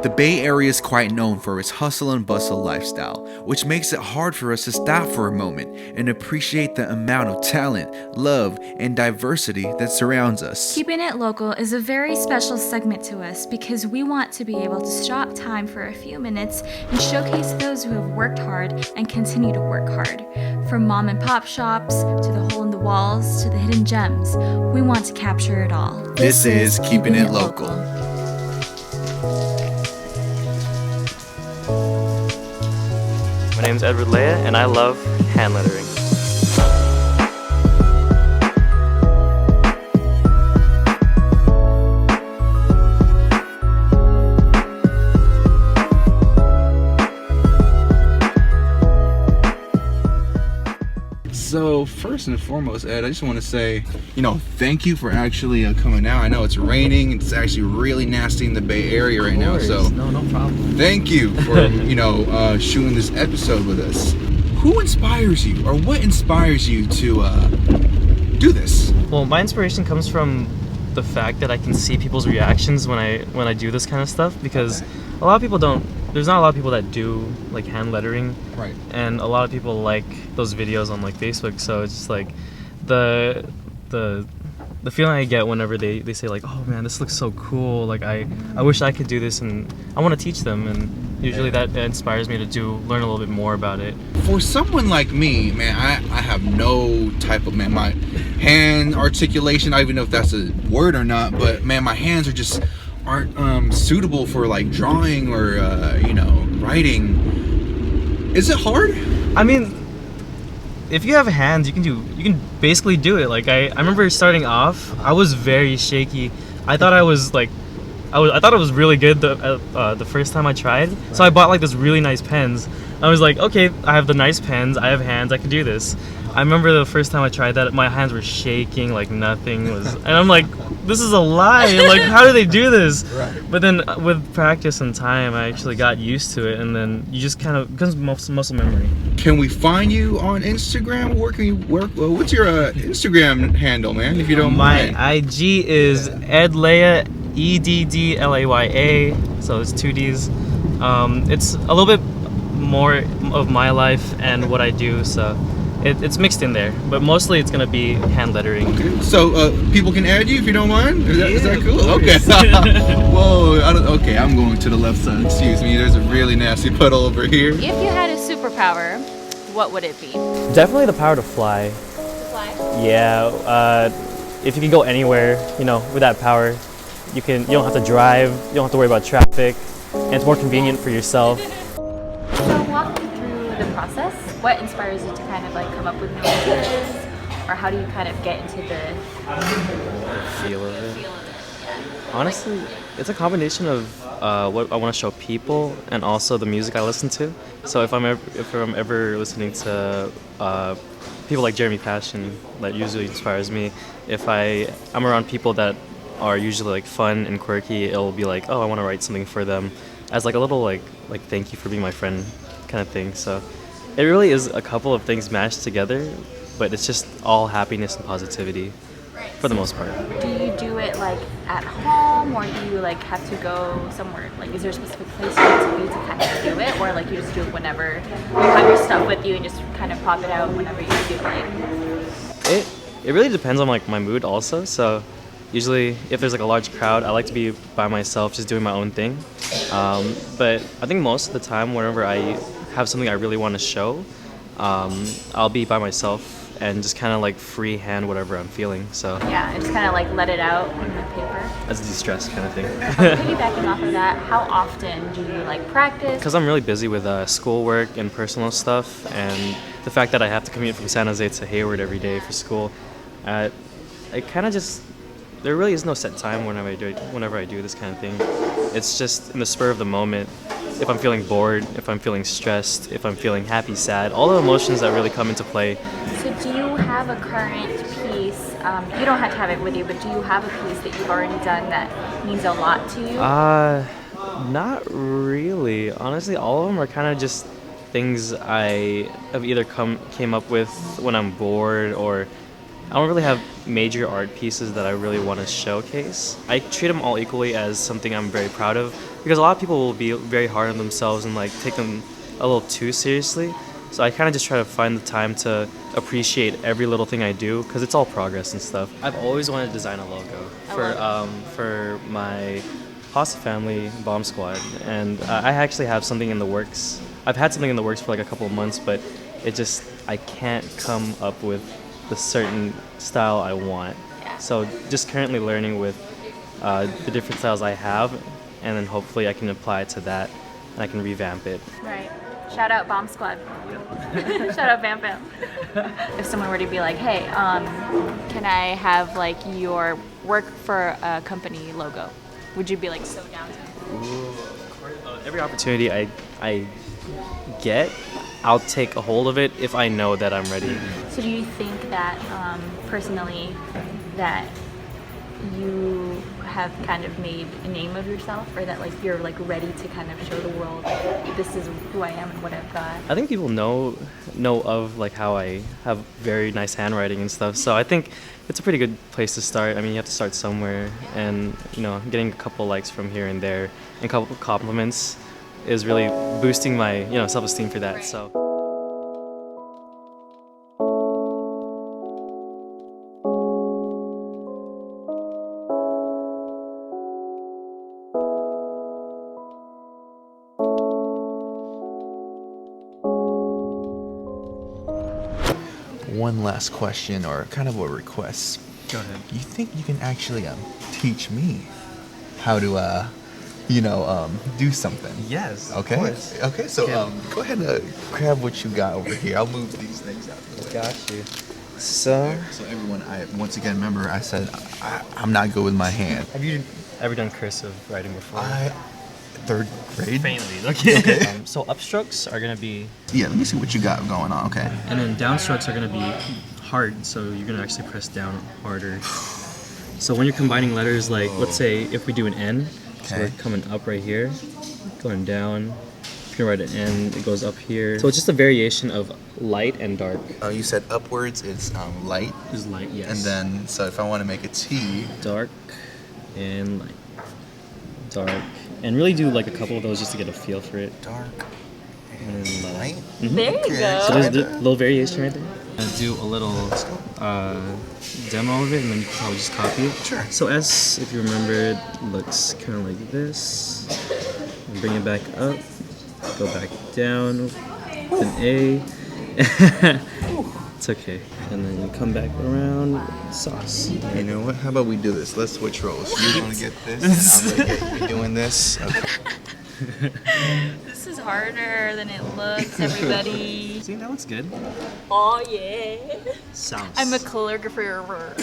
The Bay Area is quite known for its hustle and bustle lifestyle, which makes it hard for us to stop for a moment and appreciate the amount of talent, love, and diversity that surrounds us. Keeping It Local is a very special segment to us because we want to be able to stop time for a few minutes and showcase those who have worked hard and continue to work hard. From mom and pop shops to the hole in the walls to the hidden gems, we want to capture it all. This is Keeping It Local. My name's Edward Leia, and I love hand lettering. So first and foremost, Ed, I just want to say, thank you for actually coming out. I know it's raining. It's actually really nasty in the Bay Area right now. So no problem. Thank you for, shooting this episode with us. Who inspires you, or what inspires you to do this? Well, my inspiration comes from the fact that I can see people's reactions when I do this kind of stuff, because a lot of people don't. There's not a lot of people that do like hand lettering, right? And a lot of people like those videos on like Facebook. So it's just like the feeling I get whenever they say like, oh man, this looks so cool. Like I wish I could do this, and I want to teach them. And usually that inspires me to learn a little bit more about it. For someone like me, man, I have no type of my hand articulation. I don't even know if that's a word or not, but man, my hands aren't suitable for like drawing or writing. Is it hard? I mean, if you have hands, you can basically do it. Like I remember starting off, I was very shaky. I thought I thought it was really good the first time I tried. So I bought like this really nice pens. I was like, okay, I have the nice pens, I have hands, I can do this. I remember the first time I tried that, my hands were shaking like nothing was, and I'm like, this is a lie. Like, how do they do this? Right. But then with practice and time, I actually got used to it, and then you just kind of becomes muscle memory. Can we find you on Instagram? Where can you work? What's your Instagram handle, man? If you don't mind. My IG is Edd Laya, EDDLAYA. So it's 2 Ds. It's a little bit more of my life and what I do, so it's mixed in there, but mostly it's gonna be hand lettering. Okay. So people can add you if you don't mind. Is that cool? Okay. Whoa. Okay, I'm going to the left side. Excuse me. There's a really nasty puddle over here. If you had a superpower, what would it be? Definitely the power to fly. To fly? Yeah. If you can go anywhere, with that power, you don't have to drive. You don't have to worry about traffic, and it's more convenient for yourself. So walk me through the process. What inspires you to kind of like come up with new ideas, or how do you kind of get into the feel of it? Honestly, it's a combination of what I want to show people and also the music I listen to. So if I'm ever listening to people like Jeremy Passion, that usually inspires me. If I'm around people that are usually like fun and quirky, it'll be like, oh, I want to write something for them as like a little like thank you for being my friend kind of thing. So it really is a couple of things mashed together, but it's just all happiness and positivity for the most part. Do you do it like at home, or do you like have to go somewhere? Like, is there a specific place you need to be to kind of do it, or like you just do it whenever you have your stuff with you and just kind of pop it out whenever you feel like? It really depends on like my mood also. So usually if there's like a large crowd, I like to be by myself just doing my own thing. But I think most of the time whenever I have something I really want to show, I'll be by myself and just kind of like freehand whatever I'm feeling. So yeah, and just kind of like let it out on the paper. That's a de-stress kind of thing. Piggybacking off of that, how often do you like practice? Because I'm really busy with schoolwork and personal stuff, and the fact that I have to commute from San Jose to Hayward every day for school, I kind of just, there really is no set time whenever I do this kind of thing. It's just in the spur of the moment. If I'm feeling bored, if I'm feeling stressed, if I'm feeling happy, sad, all the emotions that really come into play. So do you have a current piece, you don't have to have it with you, but do you have a piece that you've already done that means a lot to you? Not really. Honestly, all of them are kind of just things I have either came up with when I'm bored, or I don't really have major art pieces that I really want to showcase. I treat them all equally as something I'm very proud of, because a lot of people will be very hard on themselves and like take them a little too seriously. So I kind of just try to find the time to appreciate every little thing I do, because it's all progress and stuff. I've always wanted to design a logo for my Pasta Family Bomb Squad, and I actually have something in the works. I've had something in the works for like a couple of months, but I can't come up with the certain style I want. Yeah. So just currently learning with the different styles I have, and then hopefully I can apply it to that and I can revamp it. Right. Shout out Bomb Squad. Shout out Bam Bam. If someone were to be like, hey, can I have like your work for a company logo? Would you be like so down to? Every opportunity I get, I'll take a hold of it if I know that I'm ready. So do you think that personally that you have kind of made a name of yourself, or that like you're like ready to kind of show the world this is who I am and what I've got? I think people know of like how I have very nice handwriting and stuff. So I think it's a pretty good place to start. I mean, you have to start somewhere, and getting a couple likes from here and there and a couple compliments is really boosting my self-esteem for that. Right. So. One last question, or kind of a request. Go ahead. You think you can actually teach me how to do something? Yes. Okay. Of course. Okay. So Yeah. go ahead and grab what you got over here. I'll move these things out of the way. Got you. So everyone, once again remember I said I'm not good with my hand. have you ever done cursive writing before? Third grade. Faintly. Okay. So upstrokes are gonna be, Yeah. Let me see what you got going on. Okay. and then downstrokes are gonna be hard. So you're gonna actually press down harder. So when you're combining letters, like let's say if we do an N, so we're Okay. coming up right here, going down. If you write an N, it goes up here. So it's just a variation of light and dark. You said upwards is light, Is light, yes. and then so if I want to make a T, dark and light. Dark. And really do like a couple of those just to get a feel for it. dark, And and light. There you go. So there's a little variation right there. I'll do a little demo of it, and then you can probably just copy it. Sure. So S, if you remember, it looks kind of like this. And bring it back up. Go back down with an A. It's okay. And then you come back around, sauce. You know what? How about we do this? Let's switch roles. You're gonna get this, and I'm gonna get you doing this. Okay. This is harder than it looks, everybody. See, that looks good. Oh yeah. Sauce. I'm a calligrapher.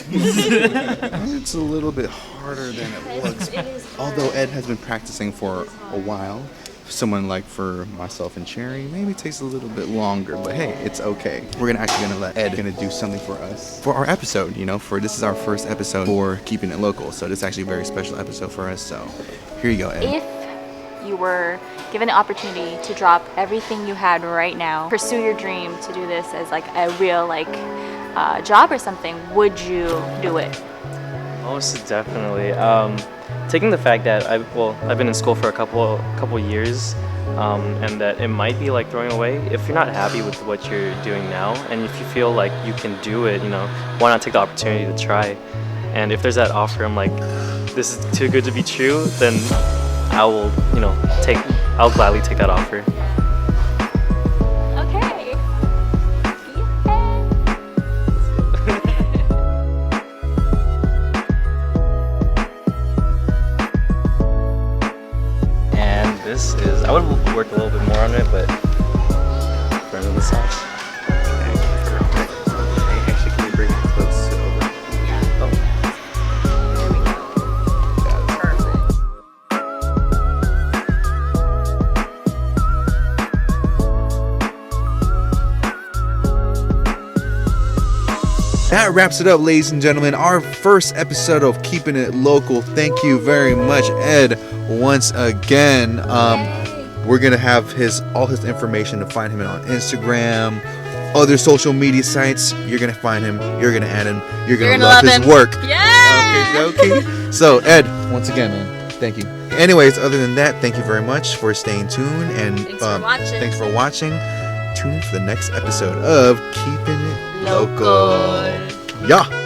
It's a little bit harder than it looks. It is hard. Although Ed has been practicing for a while, someone like for myself and Cherry, maybe it takes a little bit longer, but hey, it's okay. We're gonna let Ed do something for us for our episode. For this is our first episode for Keeping It Local, so this is actually a very special episode for us. So here you go, Ed. If you were given the opportunity to drop everything you had right now, pursue your dream to do this as like a real job or something, would you do it? Most definitely. Taking the fact that I've been in school for a couple years, and that it might be like throwing away. If you're not happy with what you're doing now, and if you feel like you can do it, why not take the opportunity to try? And if there's that offer, I'm like, this is too good to be true, then I'll gladly take that offer. Okay. And this is, I would work a little bit more on it, but friend of the sauce. Actually, can you bring it? Let's sit over. That wraps it up, ladies and gentlemen. Our first episode of Keeping It Local. Thank you very much, Ed, once again. We're gonna have all his information to find him on Instagram, other social media sites. You're gonna find him. You're gonna add him. You're gonna gonna love love his him. work. Yeah. Okay. So Ed, once again, man, thank you. Anyways, other than that, thank you very much for staying tuned and Thanks for watching. Tune in for the next episode of Keeping It Local. Yeah.